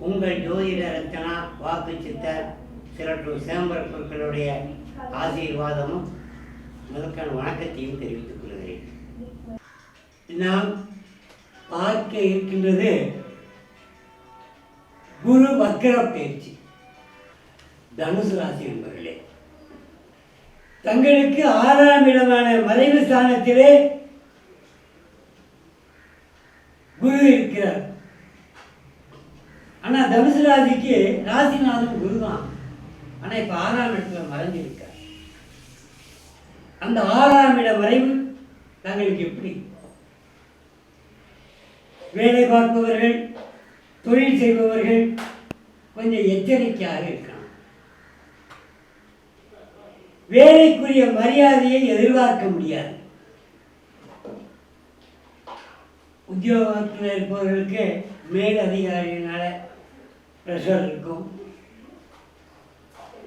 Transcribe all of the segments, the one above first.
உங்கள் ஜோதிட ரச்சனா வாக்கு சித்தர் சிறப்பு சேம்பர பொருட்களுடைய ஆசீர்வாதமும் முதற்கான வணக்கத்தையும் தெரிவித்துக் கொள்கிறேன். நாம் பார்க்க இருக்கின்றது குரு வக்ர பயிற்சி. தனுசு ராசி என்பவர்களே, தங்களுக்கு 6ஆம் இடமான மறைவு ஸ்தானத்திலே குரு இருக்கிறார். ஆனால் தனுசு ராசிக்கு ராசிநாதன் குரு தான். ஆனால் இப்போ 6ஆம் இடத்துல மறைஞ்சிருக்கார். அந்த 6ஆம் இட மறைவு தங்களுக்கு எப்படி? வேலை பார்ப்பவர்கள், தொழில் செய்பவர்கள் கொஞ்சம் எச்சரிக்கையாக இருக்கலாம். வேலைக்குரிய மரியாதையை எதிர்பார்க்க முடியாது. உத்தியோகத்தில் இருப்பவர்களுக்கு மேல் அதிகாரியினால ப்ரெஷர் இருக்கும்.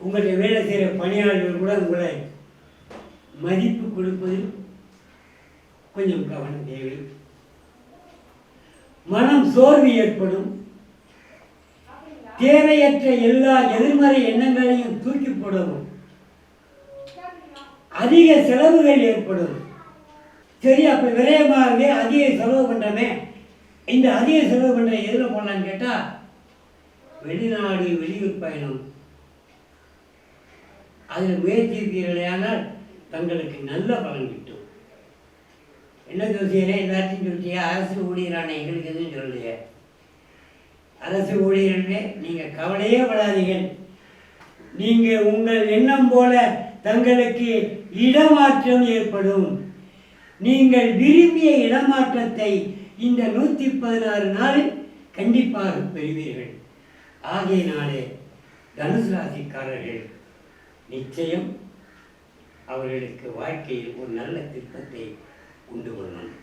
உங்களுடைய வேலை செய்கிற பணியாளர்கள் கூட உங்களை மதிப்பு கொடுப்பதில் கொஞ்சம் கவனம் தேவை. மனம் சோர்வு ஏற்படும். தேவையற்ற எல்லா எதிர்மறை எண்ணங்களையும் தூக்கி போடவும். அதிக செலவுகள் ஏற்படும். சரி, அப்போ விரயமாகவே அதிக செலவு பண்ணுறமே, இந்த அதிக செலவு பண்ணுற எதில் போடலான்னு கேட்டால் வெளிநாடு வெளியூர் பயணம். அதில் முயற்சிக்கிறீர்களானால் தங்களுக்கு நல்ல பலன் கிட்டும். என்ன ஜோசியரே எல்லாத்தையும் சொல்லிட்டியா? அரசு ஊழியரான எங்களுக்கு எதுவும் சொல்லலையே. அரசு ஊழியர்களே, நீங்கள் கவலையே படாதீர்கள். நீங்கள் உங்கள் எண்ணம் போல தங்களுக்கு இடமாற்றம் ஏற்படும். நீங்கள் விரும்பிய இடமாற்றத்தை இந்த 116 நாளில் கண்டிப்பாக பெறுவீர்கள். ஆகையினாலே தனுசு ராசிக்காரர்கள் நிச்சயம் அவர்களுக்கு வாழ்க்கையில் ஒரு நல்ல திருப்பத்தை உண்டு பண்ணணும்.